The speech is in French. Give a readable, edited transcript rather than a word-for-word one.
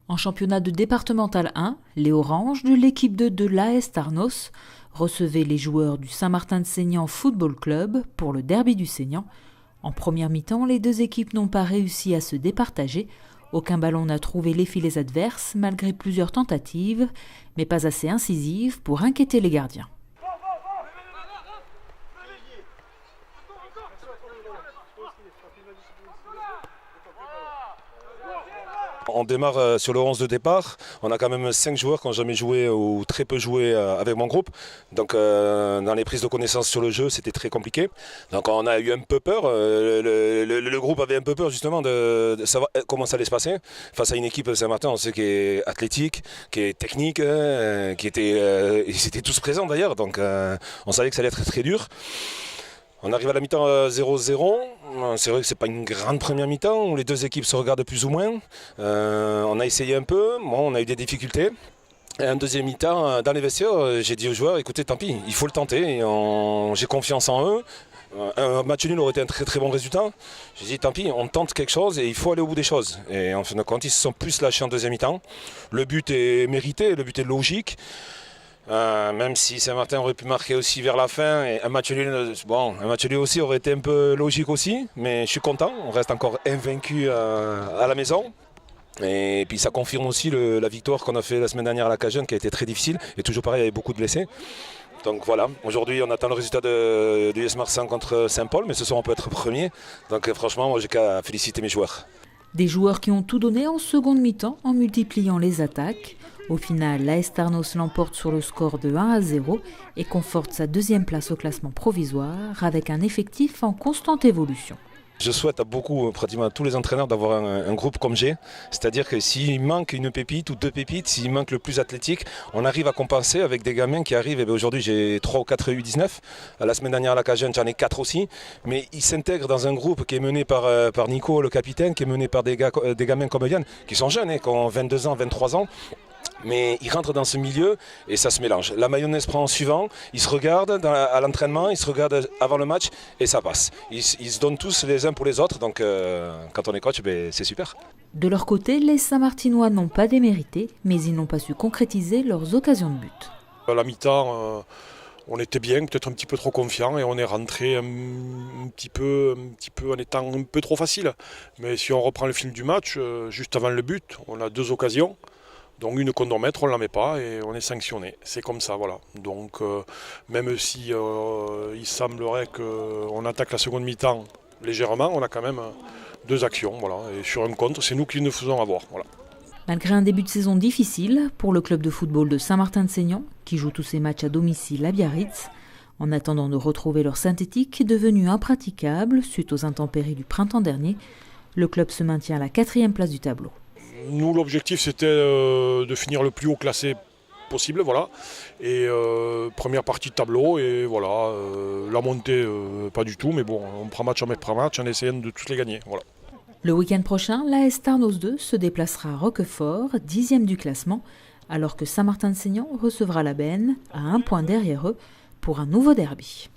En championnat de départemental 1, les Oranges de l'équipe de l'AS Tarnos recevaient les joueurs du Saint-Martin-de-Seignan Football Club pour le derby du Seignan. En première mi-temps, les deux équipes n'ont pas réussi à se départager. Aucun ballon n'a trouvé les filets adverses malgré plusieurs tentatives, mais pas assez incisives pour inquiéter les gardiens. On démarre sur le 11 de départ. On a quand même 5 joueurs qui n'ont jamais joué ou très peu joué avec mon groupe. Donc dans les prises de connaissance sur le jeu, c'était très compliqué. Donc on a eu un peu peur. Le groupe avait un peu peur justement de savoir comment ça allait se passer. Face à une équipe de Saint-Martin, on sait qui est athlétique, qui est technique, ils étaient tous présents d'ailleurs. Donc on savait que ça allait être très dur. On arrive à la mi-temps 0-0. C'est vrai que ce n'est pas une grande première mi-temps où les deux équipes se regardent plus ou moins. On a essayé un peu, on a eu des difficultés. Et en deuxième mi-temps, dans les vestiaires, j'ai dit aux joueurs, écoutez, tant pis, il faut le tenter. J'ai confiance en eux. Un match nul aurait été un très très bon résultat. J'ai dit tant pis, on tente quelque chose et il faut aller au bout des choses. Et en fin de compte, ils se sont plus lâchés en deuxième mi-temps. Le but est mérité, le but est logique. Même si Saint-Martin aurait pu marquer aussi vers la fin, et un match nul aussi aurait été un peu logique aussi, mais je suis content, on reste encore invaincu à la maison. Et puis ça confirme aussi la victoire qu'on a fait la semaine dernière à la Cajun, qui a été très difficile, et toujours pareil, il y avait beaucoup de blessés. Donc voilà, aujourd'hui on attend le résultat du US Marsan contre Saint-Paul, mais ce soir on peut être premier. Donc franchement, moi j'ai qu'à féliciter mes joueurs. Des joueurs qui ont tout donné en seconde mi-temps en multipliant les attaques. Au final, l'AS Tarnos l'emporte sur le score de 1-0 et conforte sa deuxième place au classement provisoire avec un effectif en constante évolution. Je souhaite pratiquement à tous les entraîneurs d'avoir un groupe comme j'ai. C'est-à-dire que s'il manque une pépite ou deux pépites, s'il manque le plus athlétique, on arrive à compenser avec des gamins qui arrivent. Et aujourd'hui, j'ai 3 ou 4 U19. La semaine dernière à la Cajun, j'en ai 4 aussi. Mais ils s'intègrent dans un groupe qui est mené par Nico, le capitaine, qui est mené par des gamins comme Yann, qui sont jeunes, qui ont 22 ans, 23 ans. Mais ils rentrent dans ce milieu et ça se mélange. La mayonnaise prend en suivant, ils se regardent à l'entraînement, ils se regardent avant le match et ça passe. Ils se donnent tous les uns pour les autres, donc quand on est coach, c'est super. De leur côté, les Saint-Martinois n'ont pas démérité, mais ils n'ont pas su concrétiser leurs occasions de but. À la mi-temps, on était bien, peut-être un petit peu trop confiant et on est rentré un petit peu en étant un peu trop facile. Mais si on reprend le fil du match, juste avant le but, on a 2 occasions. Donc une qu'on doit mettre, on ne la met pas et on est sanctionné. C'est comme ça, voilà. Donc même si il semblerait qu'on attaque la seconde mi-temps légèrement, on a quand même 2 actions, voilà. Et sur un contre, c'est nous qui nous faisons avoir, voilà. Malgré un début de saison difficile pour le club de football de Saint-Martin-de-Seignan, qui joue tous ses matchs à domicile à Biarritz, en attendant de retrouver leur synthétique devenu impraticable suite aux intempéries du printemps dernier, le club se maintient à la 4e place du tableau. Nous, l'objectif, c'était de finir le plus haut classé possible, voilà. Et première partie de tableau, et voilà, la montée, pas du tout, mais bon, on prend match après match en essayant de tous les gagner, voilà. Le week-end prochain, l'AS Tarnos 2 se déplacera à Roquefort, 10e du classement, alors que Saint-Martin-de-Seignan recevra la Benne, à 1 point derrière eux, pour un nouveau derby.